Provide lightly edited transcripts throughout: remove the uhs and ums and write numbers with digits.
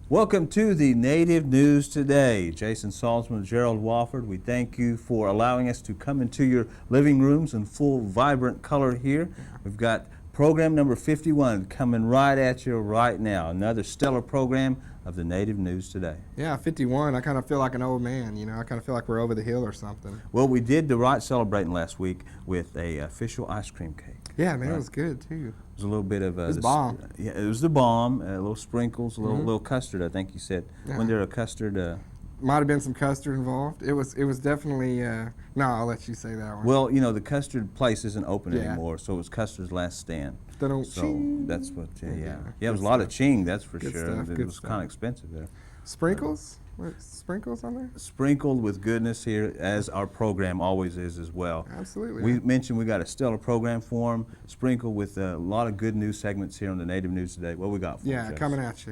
Welcome to the Native News Today. Jason Salzman, Gerald Wofford, we thank you for allowing us to come into your living rooms in full, vibrant color here. We've got program number 51 coming right at you right now. Another stellar program of the Native News Today. Yeah, 51. I kind of feel like an old man, I kind of feel like we're over the hill or something. Well, we did the right celebrating last week with a official ice cream cake. Yeah, man, it was good, too. It was a little bit of It was bomb. Yeah, it was the bomb. A little sprinkles, a little custard. I think you said. Yeah. Wasn't there a custard? Might have been some custard involved. It was definitely. No, I'll let you say that one. Well, the custard place isn't open Yeah. anymore, so it was Custard's last stand. So Ching. that's what. Yeah, it Good was a lot of stuff. ching. That's for Good sure. stuff, It good was stuff. kind of expensive there. Sprinkles? Sprinkles on there? Sprinkled with goodness here, as our program always is as well. Absolutely. We mentioned we got a stellar program for them, sprinkled with a lot of good news segments here on the Native News Today. What we got for Yeah, you, Jess?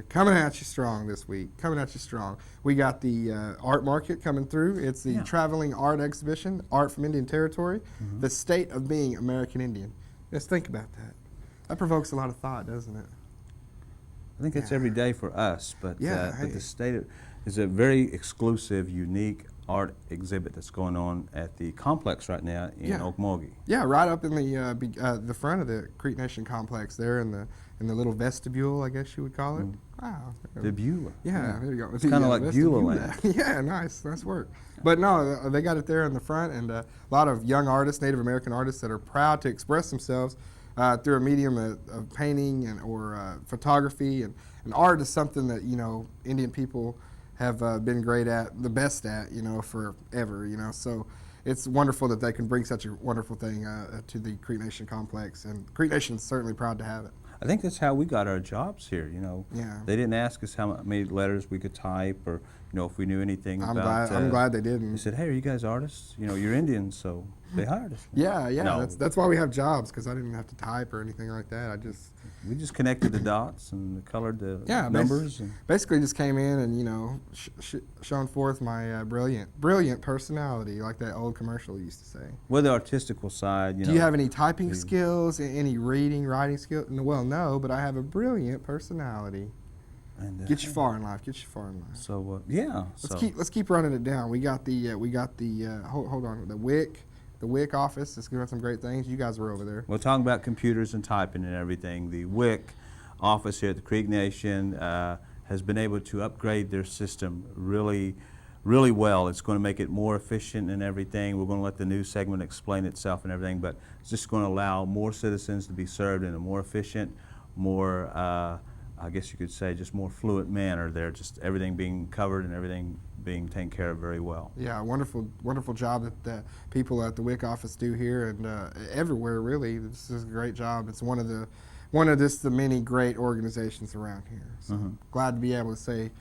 coming at you strong this week. Coming at you strong. We got the art market coming through. It's the traveling art exhibition, Art from Indian Territory, the state of being American Indian. Just think about that. That provokes a lot of thought, doesn't it? I think it's every day for us, but hey. the state is a very exclusive, unique art exhibit that's going on at the complex right now in Okmulgee. Yeah, right up in the front of the Creek Nation complex there in the little vestibule, I guess you would call it. Wow. The Beulah. Yeah, there you go. It's kind of like Beulah land. Yeah, nice work. But no, they got it there in the front, and a lot of young artists, Native American artists, that are proud to express themselves through a medium of painting or photography. And art is something that, Indian people have been great at, the best at, forever, So it's wonderful that they can bring such a wonderful thing to the Creek Nation complex, and Creek Nation's certainly proud to have it. I think that's how we got our jobs here, Yeah. They didn't ask us how many letters we could type or, if we knew anything about... I'm glad they didn't. They said, hey, are you guys artists? You're Indians, so they hired us. Yeah, No. that's why we have jobs, because I didn't have to type or anything like that. We just connected the dots and colored the numbers. Basically just came in and, shown forth my brilliant personality, like that old commercial used to say. With the artistical side, Do you have any typing skills, any reading, writing skills? Well, no, but I have a brilliant personality. And, Get you far in life. So Let's keep running it down. We got the hold on, the WIC office is doing some great things. You guys were over there. We're talking about computers and typing and everything. The WIC office here at the Creek Nation has been able to upgrade their system really, really well. It's going to make it more efficient and everything. We're going to let the news segment explain itself and everything, but it's just going to allow more citizens to be served in a more efficient, more, I guess you could say, just more fluent manner there, just everything being covered and everything being taken care of very well. Yeah, wonderful job that the people at the WIC office do here and everywhere, really. This is a great job. It's one of the many great organizations around here. So glad to be able to say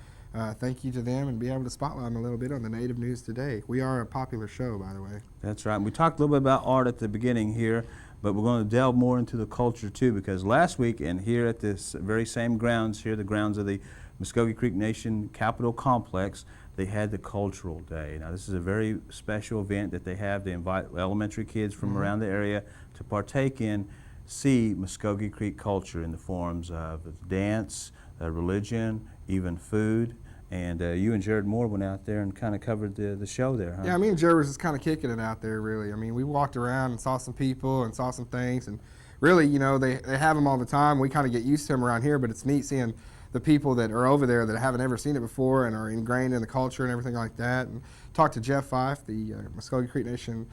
thank you to them and be able to spotlight them a little bit on the Native News Today. We are a popular show, by the way. That's right. We talked a little bit about art at the beginning here, but we're going to delve more into the culture too, because last week and here at this very same grounds here, the grounds of the Muskogee Creek Nation Capitol Complex, they had the Cultural Day. Now this is a very special event that they have. They invite elementary kids from around the area to partake in, see Muskogee Creek culture in the forms of dance, religion, even food. And you and Jared Moore went out there and kind of covered the show there, huh? Yeah, me and Jared was just kind of kicking it out there, really. I mean, we walked around and saw some people and saw some things, and really, they have them all the time. We kind of get used to them around here, but it's neat seeing the people that are over there that haven't ever seen it before and are ingrained in the culture and everything like that. And talked to Jeff Fife, the Muskogee Creek Nation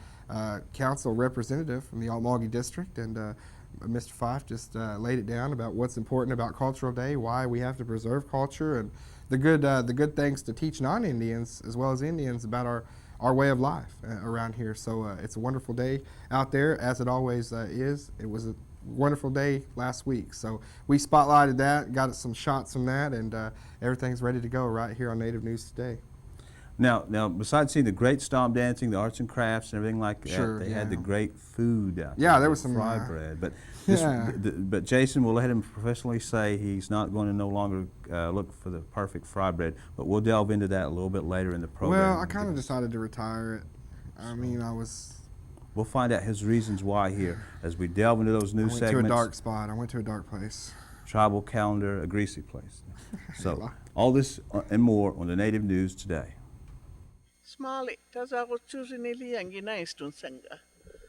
Council representative from the Okmulgee District, and Mr. Fife just laid it down about what's important about Cultural Day, why we have to preserve culture, and the good things to teach non-Indians as well as Indians about our way of life around here. So it's a wonderful day out there, as it always is. It was a wonderful day last week. So we spotlighted that, got some shots from that, and everything's ready to go right here on Native News Today. Now, besides seeing the great stomp dancing, the arts and crafts, and everything like that, they had the great food out there. Yeah, there was some fry bread. But Jason will let him professionally say he's not going to no longer look for the perfect fry bread. But we'll delve into that a little bit later in the program. Well, I kind of decided to retire it. I mean, We'll find out his reasons why here as we delve into those new segments. I went to a dark spot. I went to a dark place. tribal calendar, a greasy place. So all this and more on the Native News today. Smali, tasa ko chusinili ang ginaistun sanga.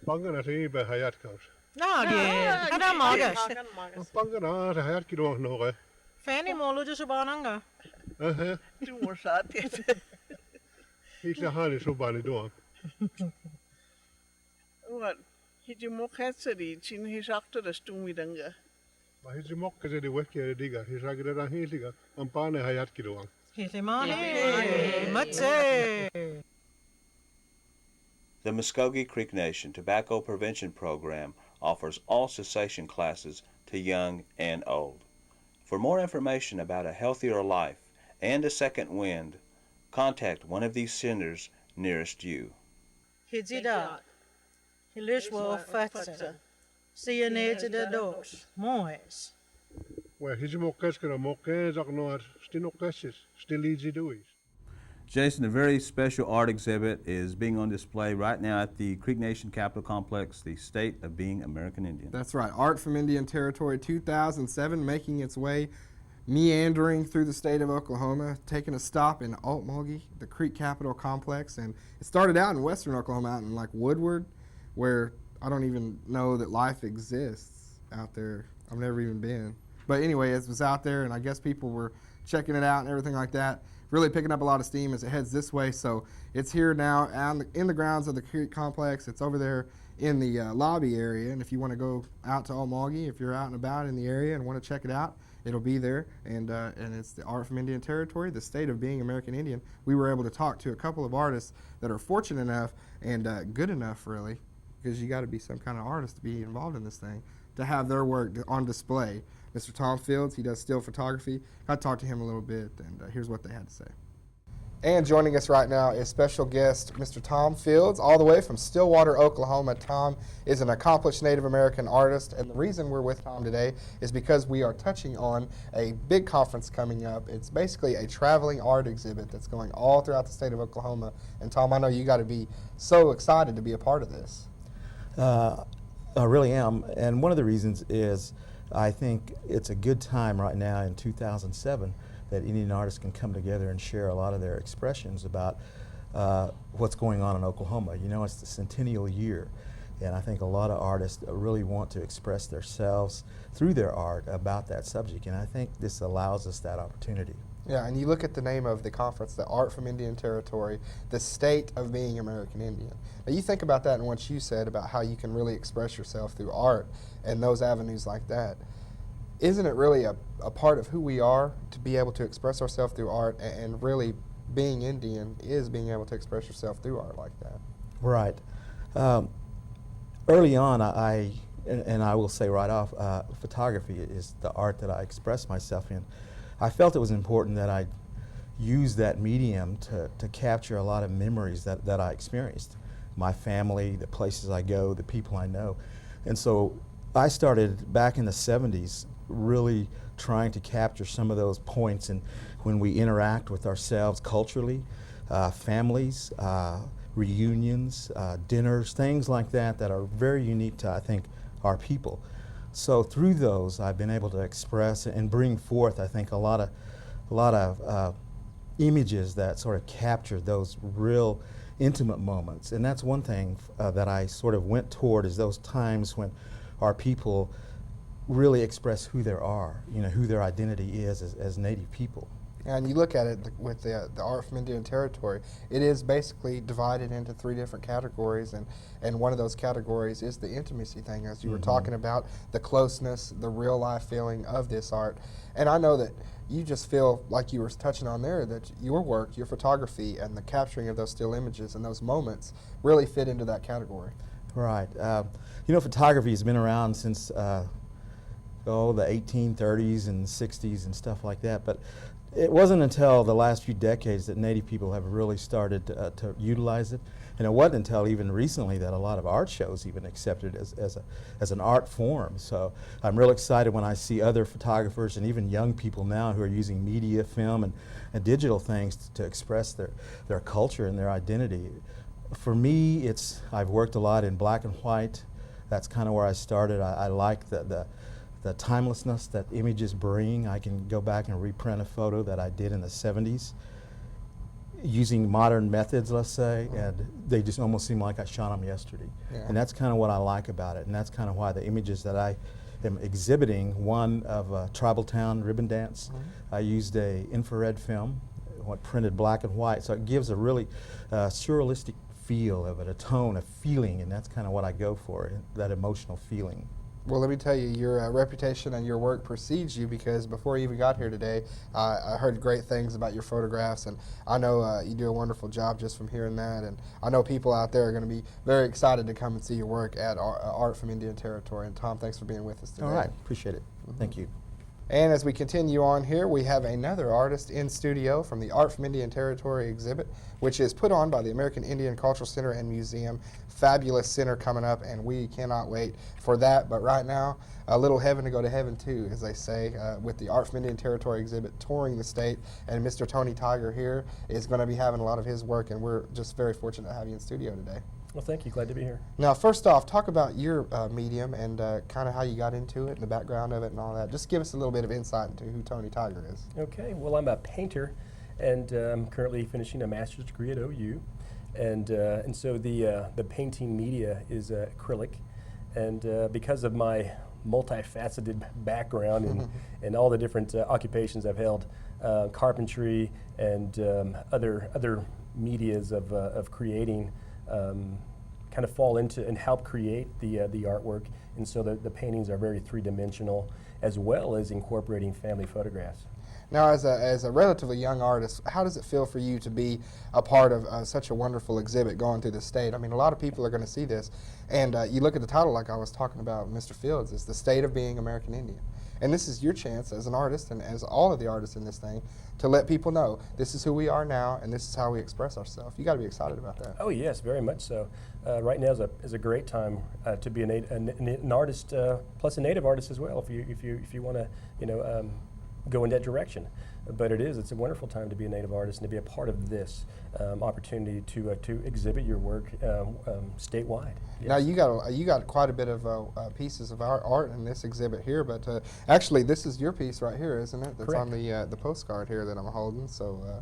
Pangana se ibe hayat kaus. No, dear. Kada magas. Pangana se hayat kilo no ke. Fanny molo just abananga. Tu mo sa atin. Isla hani subani doang. What? Hiji mo katsari, chin hisakto da stumidanga. Mahisi mokka se di wekki diga. Hisagire ran hisiga. Ampane hayat kilo ang. Hilimani. Matse. The Muskogee Creek Nation Tobacco Prevention Program offers all cessation classes to young and old. For more information about a healthier life and a second wind, contact one of these centers nearest you. Hizida. Hilishwa fatsa. See you near to the doors. Mois. Well, hisi mokkeskera mokke zak noar stinokkesis. Still easy dois. Jason, a very special art exhibit is being on display right now at the Creek Nation Capitol Complex, the State of Being American Indian. That's right. Art from Indian Territory 2007, making its way, meandering through the state of Oklahoma, taking a stop in Altmulgee, the Creek Capitol Complex. And it started out in western Oklahoma, out in like Woodward, where I don't even know that life exists out there. I've never even been. But anyway, it was out there, and I guess people were checking it out and everything like that. Really picking up a lot of steam as it heads this way. So it's here now in the grounds of the Creek Complex. It's over there in the lobby area. And if you want to go out to Altmulgee, if you're out and about in the area and want to check it out, it'll be there. And it's the Art from Indian Territory, the State of Being American Indian. We were able to talk to a couple of artists that are fortunate enough and good enough, really, because you got to be some kind of artist to be involved in this thing, to have their work on display. Mr. Tom Fields, he does still photography. I talked to him a little bit, and here's what they had to say. And joining us right now is special guest Mr. Tom Fields, all the way from Stillwater, Oklahoma. Tom is an accomplished Native American artist, and the reason we're with Tom today is because we are touching on a big conference coming up. It's basically a traveling art exhibit that's going all throughout the state of Oklahoma. And Tom, I know you got to be so excited to be a part of this. I really am, and one of the reasons is I think it's a good time right now in 2007 that Indian artists can come together and share a lot of their expressions about what's going on in Oklahoma. You know, it's the centennial year, and I think a lot of artists really want to express themselves through their art about that subject, and I think this allows us that opportunity. Yeah, and you look at the name of the conference, the Art from Indian Territory, the State of Being American Indian. Now you think about that and what you said about how you can really express yourself through art and those avenues like that. Isn't it really a part of who we are to be able to express ourselves through art, and really being Indian is being able to express yourself through art like that? Right. Early on, and I will say right off, photography is the art that I express myself in. I felt it was important that I use that medium to capture a lot of memories that I experienced. My family, the places I go, the people I know. And so I started back in the 70s really trying to capture some of those points and when we interact with ourselves culturally, families, reunions, dinners, things like that that are very unique to, I think, our people. So through those, I've been able to express and bring forth, I think, a lot of images that sort of capture those real intimate moments. And that's one thing that I sort of went toward, is those times when our people really express who they are, you know, who their identity is as Native people. And you look at it with the Art from Indian Territory, it is basically divided into 3 different categories, and one of those categories is the intimacy thing, as you were talking about, the closeness, the real life feeling of this art. And I know that you just feel, like you were touching on there, that your work, your photography, and the capturing of those still images and those moments really fit into that category. Right. You know, photography has been around since the 1830s and 60s and stuff like that, but it wasn't until the last few decades that Native people have really started to utilize it, and it wasn't until even recently that a lot of art shows even accepted it as an art form. So I'm real excited when I see other photographers and even young people now who are using media, film, and digital things to express their culture and their identity. For me, I've worked a lot in black and white. That's kind of where I started. I like the the timelessness that images bring. I can go back and reprint a photo that I did in the 70s using modern methods, let's say, and they just almost seem like I shot them yesterday. Yeah. And that's kind of what I like about it, and that's kind of why the images that I am exhibiting, one of a tribal town ribbon dance, I used a infrared film, what printed black and white, so it gives a really surrealistic feel of it, a tone, a feeling, and that's kind of what I go for, that emotional feeling. Well, let me tell you, your reputation and your work precedes you, because before you even got here today, I heard great things about your photographs, and I know you do a wonderful job just from hearing that, and I know people out there are going to be very excited to come and see your work at Art from Indian Territory. And Tom, thanks for being with us today. All right, appreciate it. Thank you. And as we continue on here, we have another artist in studio from the Art from Indian Territory exhibit, which is put on by the American Indian Cultural Center and Museum. Fabulous center coming up, and we cannot wait for that. But right now, a little heaven to go to heaven too, as they say, with the Art from Indian Territory exhibit touring the state. And Mr. Tony Tiger here is going to be having a lot of his work, and we're just very fortunate to have you in studio today. Well, thank you. Glad to be here. Now, first off, talk about your medium and kind of how you got into it and the background of it and all that. Just give us a little bit of insight into who Tony Tiger is. Okay. Well, I'm a painter, and I'm currently finishing a master's degree at OU, and so the painting media is acrylic, and because of my multifaceted background and all the different occupations I've held, carpentry and other medias of creating. Kind of fall into and help create the artwork, and so the paintings are very three-dimensional, as well as incorporating family photographs. Now, as a relatively young artist, how does it feel for you to be a part of such a wonderful exhibit going through the state? I mean, a lot of people are going to see this, and you look at the title, like I was talking about Mr. Fields, it's The State of Being American Indian. And this is your chance as an artist, and as all of the artists in this thing, to let people know this is who we are now, and this is how we express ourselves. You got to be excited about that. Oh yes, very much so. Right now is a great time to be an artist, plus a native artist as well, if you want to go in that direction. But it's a wonderful time to be a native artist and to be a part of this opportunity to exhibit your work statewide. Yes. Now you got quite a bit of pieces of art in this exhibit here, but actually this is your piece right here, isn't it? That's Correct. on the postcard here that I'm holding. So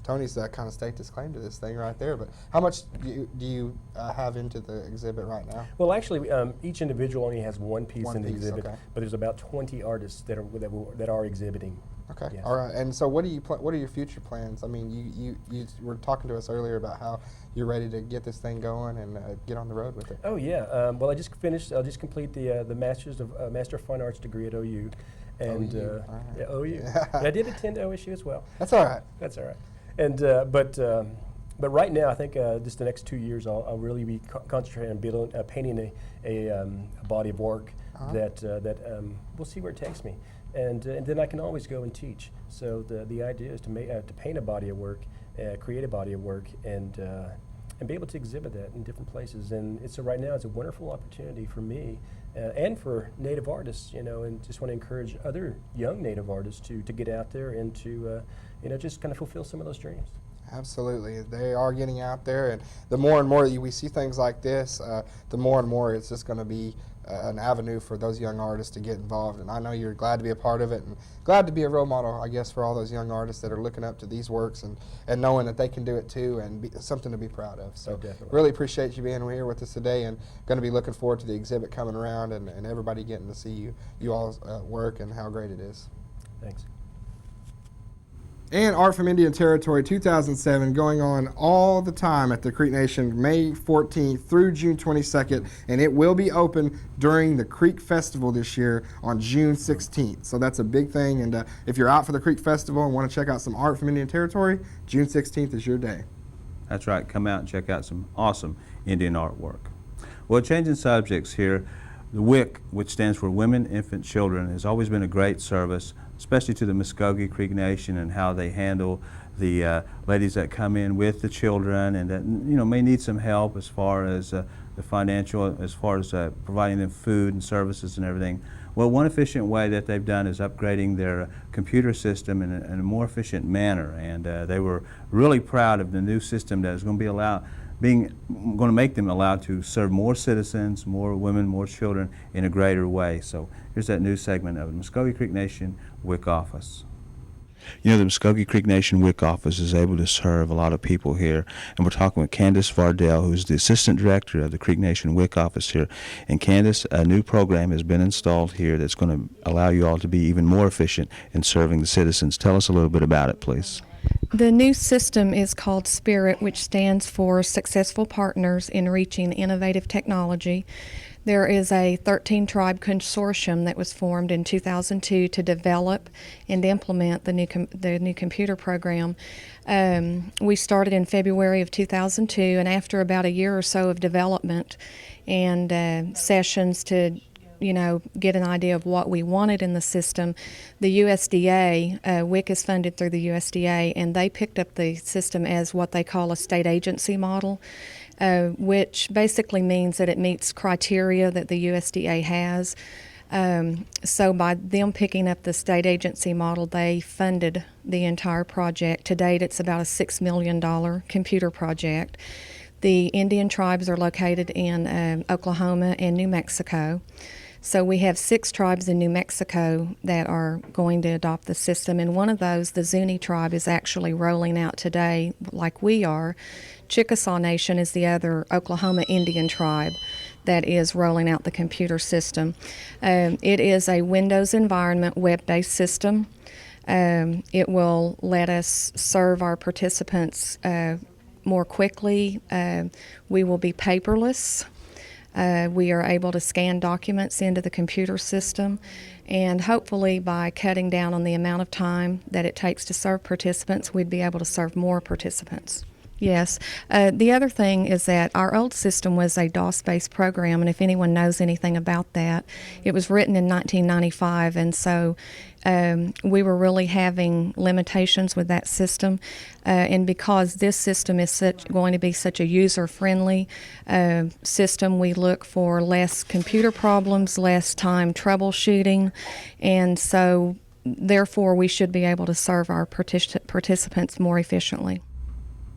Tony's kind of staked his claim to this thing right there. But how much do you have into the exhibit right now? Well, actually, each individual only has one piece One in the piece, exhibit, okay. but there's about 20 artists that are exhibiting. Okay, Yes. all right. And so, what are your future plans? I mean, you were talking to us earlier about how you're ready to get this thing going and get on the road with it. Oh yeah. Well, I'll just complete the Master of Fine Arts degree at OU, and OU, all right. yeah, OU. Yeah. And I did attend OSU as well. That's all right. That's all right. And but right now, I think just the next 2 years, I'll really be concentrating on building, painting a body of work that we'll see where it takes me, and then I can always go and teach. So the idea is to paint a body of work, create a body of work, and be able to exhibit that in different places. And so right now, it's a wonderful opportunity for me and for Native artists, and just want to encourage other young Native artists to get out there and to just kind of fulfill some of those dreams. Absolutely. They are getting out there, and the more and more we see things like this, the more and more it's just going to be an avenue for those young artists to get involved. And I know you're glad to be a part of it, and glad to be a role model, I guess, for all those young artists that are looking up to these works and knowing that they can do it too, and something to be proud of. So definitely. really appreciate you being here with us today, and going to be looking forward to the exhibit coming around and everybody getting to see you all's work and how great it is. Thanks. And Art from Indian Territory 2007 going on all the time at the Creek Nation, May 14th through June 22nd, and it will be open during the Creek Festival this year on June 16th. So that's a big thing, and if you're out for the Creek Festival and want to check out some Art from Indian Territory, June 16th is your day. That's right. Come out and check out some awesome Indian artwork. Well, changing subjects here, the WIC, which stands for Women, Infant, Children, has always been a great service, especially to the Muskogee Creek Nation, and how they handle the ladies that come in with the children and that may need some help as far as the financial, as far as providing them food and services and everything. Well, one efficient way that they've done is upgrading their computer system in a more efficient manner, and they were really proud of the new system that is going to be going to make them allowed to serve more citizens, more women, more children in a greater way. So here's that new segment of the Muskogee Creek Nation WIC office. You know, the Muskogee Creek Nation WIC office is able to serve a lot of people here, and we're talking with Candace Vardell, who's the Assistant Director of the Creek Nation WIC office here. And Candace, a new program has been installed here that's going to allow you all to be even more efficient in serving the citizens. Tell us a little bit about it, please. The new system is called SPIRIT, which stands for Successful Partners in Reaching Innovative Technology. There is a 13-tribe consortium that was formed in 2002 to develop and implement the new computer program. We started in February of 2002, and after about a year or so of development and sessions to get an idea of what we wanted in the system, the USDA, WIC is funded through the USDA, and they picked up the system as what they call a state agency model, which basically means that it meets criteria that the USDA has. So by them picking up the state agency model, they funded the entire project. To date, it's about a $6 million computer project. The Indian tribes are located in Oklahoma and New Mexico. So we have 6 tribes in New Mexico that are going to adopt the system, and one of those, the Zuni tribe, is actually rolling out today like we are. Chickasaw Nation is the other Oklahoma Indian tribe that is rolling out the computer system. It is a Windows environment, web-based system. It will let us serve our participants more quickly. We will be paperless. We are able to scan documents into the computer system, and hopefully by cutting down on the amount of time that it takes to serve participants, we'd be able to serve more participants. Yes. The other thing is that our old system was a DOS-based program, and if anyone knows anything about that, it was written in 1995, and so we were really having limitations with that system. And because this system is going to be such a user-friendly system, we look for less computer problems, less time troubleshooting, and so therefore we should be able to serve our participants more efficiently.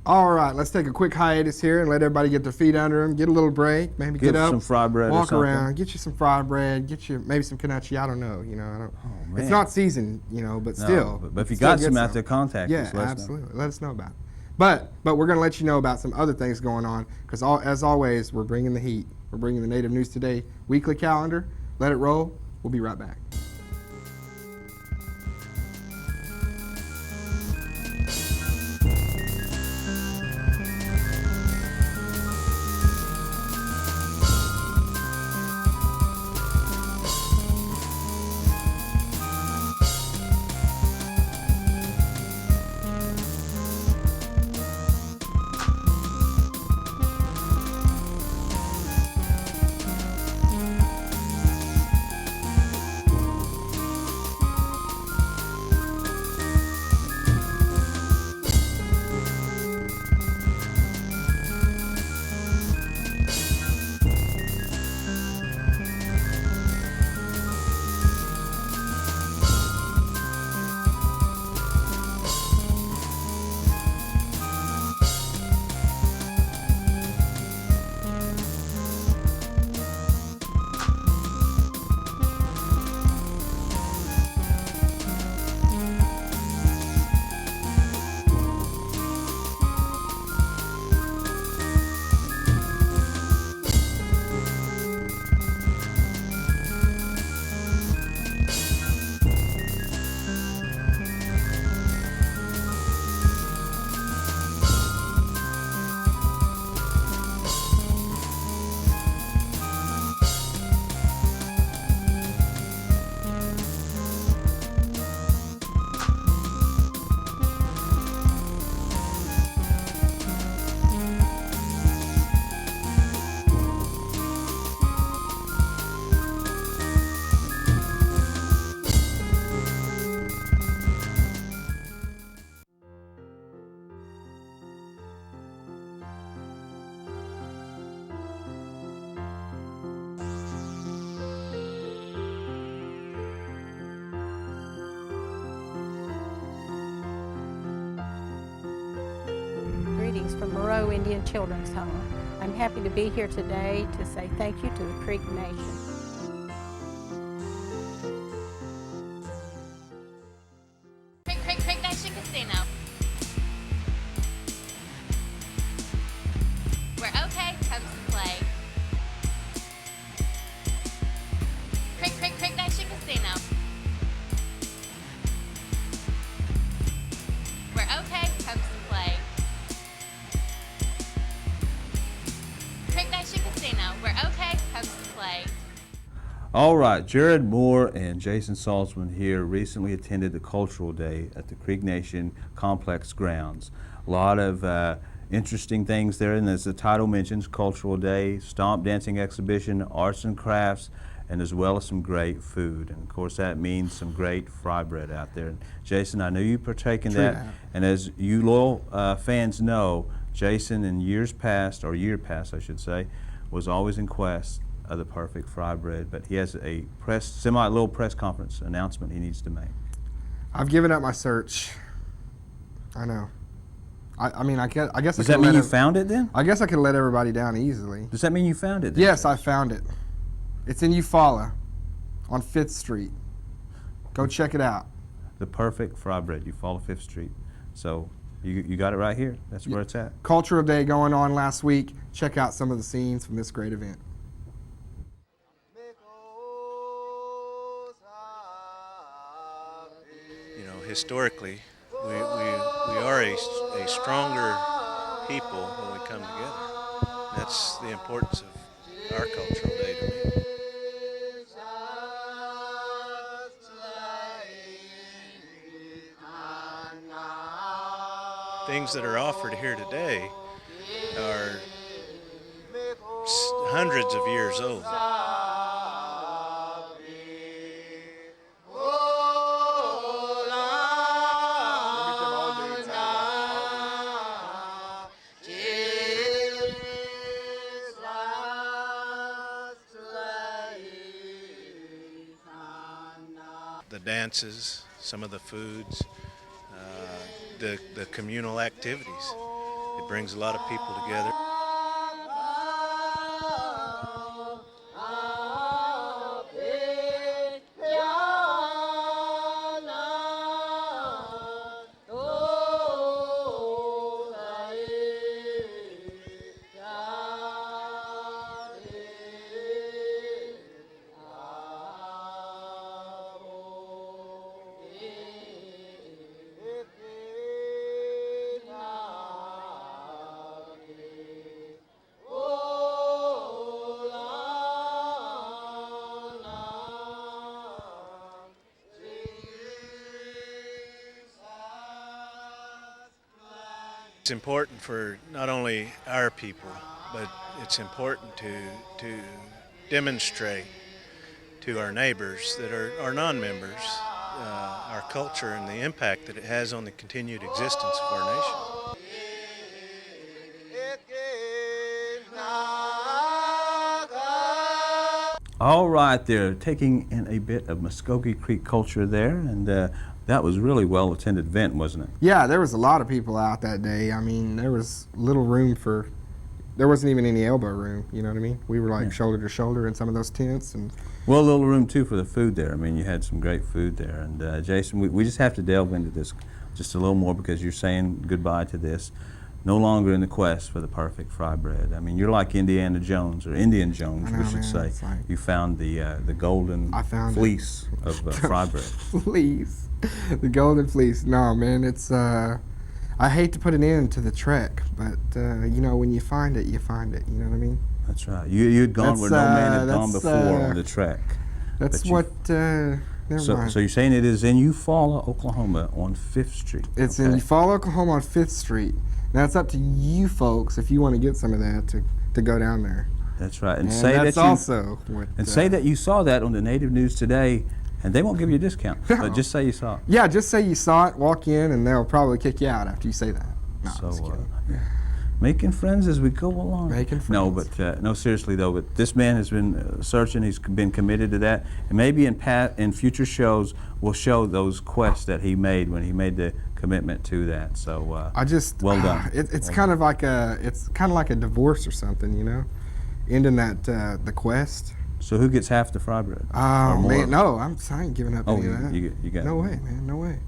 All right, let's take a quick hiatus here and let everybody get their feet under them, get a little break, maybe Get get up, some fried bread or walk something. around, get you some fried bread, get you maybe some kanachi. I don't know, man. It's not seasoned, but still. But if you still got get some out there, contact yeah, us. Let us know. absolutely. Let us know about it. But we're going to let you know about some other things going on because as always, we're bringing the heat. We're bringing the Native News Today weekly calendar. Let it roll. We'll be right back. greetings from Moreau Indian Children's Home. I'm happy to be here today to say thank you to the Creek Nation. Creek Nation Casino. Where OK comes to play. Creek Nation Casino. Where OK comes to play. Creek Nation Casino, where OK comes to play. All right, Jared Moore and Jason Saltzman here recently attended the Cultural Day at the Creek Nation Complex grounds. A lot of interesting things there, and as the title mentions, Cultural Day, stomp dancing exhibition, arts and crafts, and as well as some great food. And of course that means some great fry bread out there. And Jason, I know you partake in that, and as you loyal fans know, Jason in years past, or year past I should say, was always in quest of the perfect fry bread, but he has a little press conference announcement he needs to make. I've given up my search. I know. I mean, I guess Does that mean you found it then? I guess I could let everybody down easily. Does that mean you found it then? Yes, I found it. It's in Eufaula on 5th Street. Go check it out. The perfect fry bread. Eufaula 5th Street. So you got it right here. That's where it's at. Cultural Day going on last week. Check out some of the scenes from this great event. You know, historically, we are a stronger people when we come together. That's the importance of our Cultural Day to me. Things that are offered here today are hundreds of years old. The dances, some of the foods, the communal activities. It brings a lot of people together. It's important for not only our people, but it's important to demonstrate to our neighbors that are non-members our culture and the impact that it has on the continued existence of our nation. All right, they're taking in a bit of Muskogee Creek culture there, and that was really well-attended event, wasn't it? Yeah, there was a lot of people out that day. I mean, there was little room for, there wasn't even any elbow room, you know what I mean? We were like shoulder to shoulder in some of those tents. And well, a little room too for the food there. I mean, you had some great food there. And Jason, we just have to delve into this just a little more because you're saying goodbye to this. No longer in the quest for the perfect fry bread. I mean, you're like Indiana Jones, or Indian Jones, we should say. Like, you found the golden fleece of fry bread. Fleece. The golden fleece. No, man, it's, I hate to put an end to the trek, but, you know, when you find it, you find it. You know what I mean? That's right. You'd gone where no man had gone before on the trek. That's what, So you're saying it is in Eufaula, Oklahoma on 5th Street. It's in Eufaula, Oklahoma on 5th Street. Now it's up to you folks if you want to get some of that to go down there. That's right. And say that's that you, also what, say that you saw that on the Native News Today, and they won't give you a discount. But just say you saw it. Yeah, just say you saw it, walk in, and they'll probably kick you out after you say that. No, so, making friends as we go along. Making friends. No, but no, seriously though. But this man has been searching. He's been committed to that, and maybe in future shows we'll show those quests that he made when he made the commitment to that. So I just well done. It's Well kind of like a divorce or something, you know, ending that the quest. So who gets half the fry bread? Oh Or more? man, no, I ain't giving up Oh, any of that. you got No it. way, man, no way.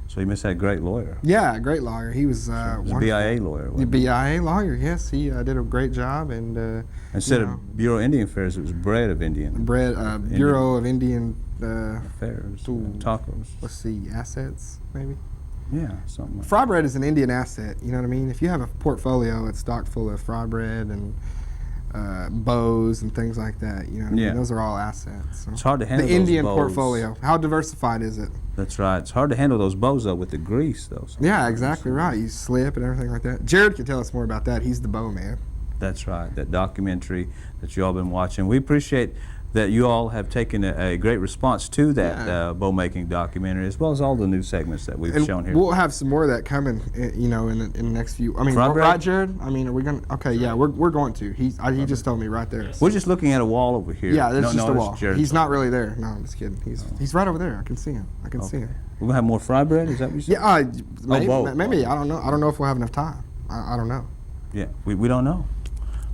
So you missed that great lawyer. Yeah, great lawyer. He was He was a wonderful. BIA lawyer. The wasn't he? BIA lawyer, yes, he did a great job, and Instead you know, of Bureau of Indian Affairs, it was Bread of Indian Bureau of Indian. Affairs. Ooh. Tacos. Let's see, assets maybe. Yeah, something like Fry bread is an Indian asset. You know what I mean? If you have a portfolio, it's stocked full of fry bread and bows and things like that. You know what I Yeah. mean? Those are all assets. So. It's hard to handle The those Indian bows. portfolio. How diversified is it? That's right. It's hard to handle those bows though with the grease though. Yeah, sometimes. exactly right. You slip and everything like that. Jared can tell us more about that. He's the bow man. That's right. That documentary that you all been watching. We appreciate that you all have taken a great response to that Yeah. bow making documentary, as well as all the new segments that we've And shown here. we'll have some more of that coming, you know, in the next few. I mean, Fry bread? right, Jared? I mean, are we gonna? Okay, yeah, we're going to. He just told me right there. We're just looking at a wall over here. Yeah, there's No, just no, a it's wall. Jared's He's wall. not really there. No, I'm just kidding. He's right over there. I can see him. I can see him. We're gonna have more fry bread. Is that what you said? Yeah, maybe, both. maybe. I don't know. I don't know if we'll have enough time. I don't know. Yeah, we don't know,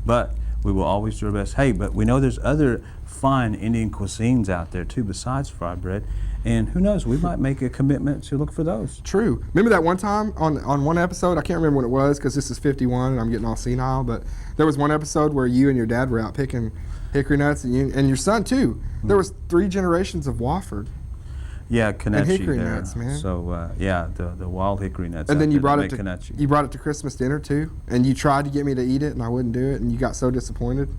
but we will always do our best. Hey, but we know there's other fine Indian cuisines out there too besides fry bread, and who knows, we might make a commitment to look for those. True. Remember that one time on one episode? I can't remember when it was because this is 51 and I'm getting all senile. But there was one episode where you and your dad were out picking hickory nuts, and your son too. There was 3 generations of Wofford. Yeah, Kanachi hickory there. nuts, man. So yeah, the wild hickory nuts. And out then you there brought that it to make Kanachi. you brought it to Christmas dinner too, and you tried to get me to eat it, and I wouldn't do it, and you got so disappointed.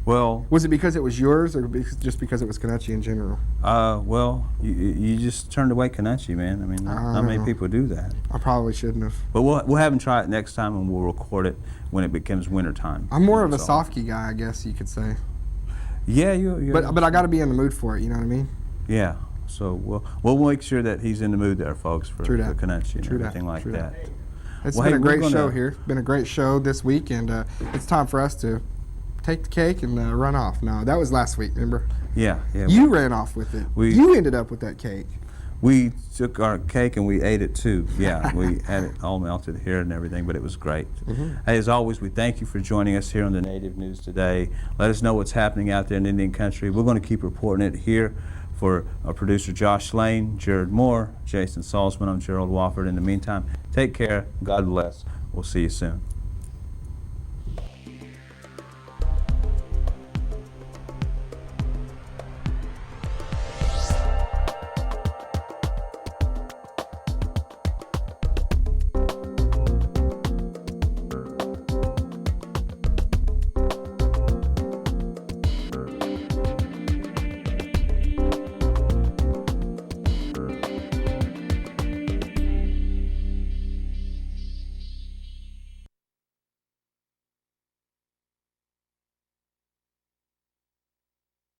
Well, Was it because it was yours, or just because it was Kanachi in general? well, you just turned away Kanachi, man. I mean, not many people do that. I probably shouldn't have. But we'll have him try it next time, and we'll record it when it becomes winter time. I'm more of a That's all. softy guy, I guess you could say. Yeah, you. But I got to be in the mood for it. You know what I mean? Yeah. So we'll make sure that he's in the mood there, folks, for True that. the Kanachi and True that. everything like True that. that. It's Well, been hey, a we're great show gonna- here. Been a great show this week, and it's time for us to take the cake and run off. No, that was last week. Remember? Yeah. You ran off with it. You ended up with that cake. We took our cake and we ate it too. Yeah, we had it all melted here and everything, but it was great. Hey, as always, we thank you for joining us here on the Native News today. Let us know what's happening out there in Indian country. We're going to keep reporting it here for our producer Josh Lane, Jared Moore, Jason Salzman. I'm Gerald Wofford. In the meantime, take care. God bless. We'll see you soon.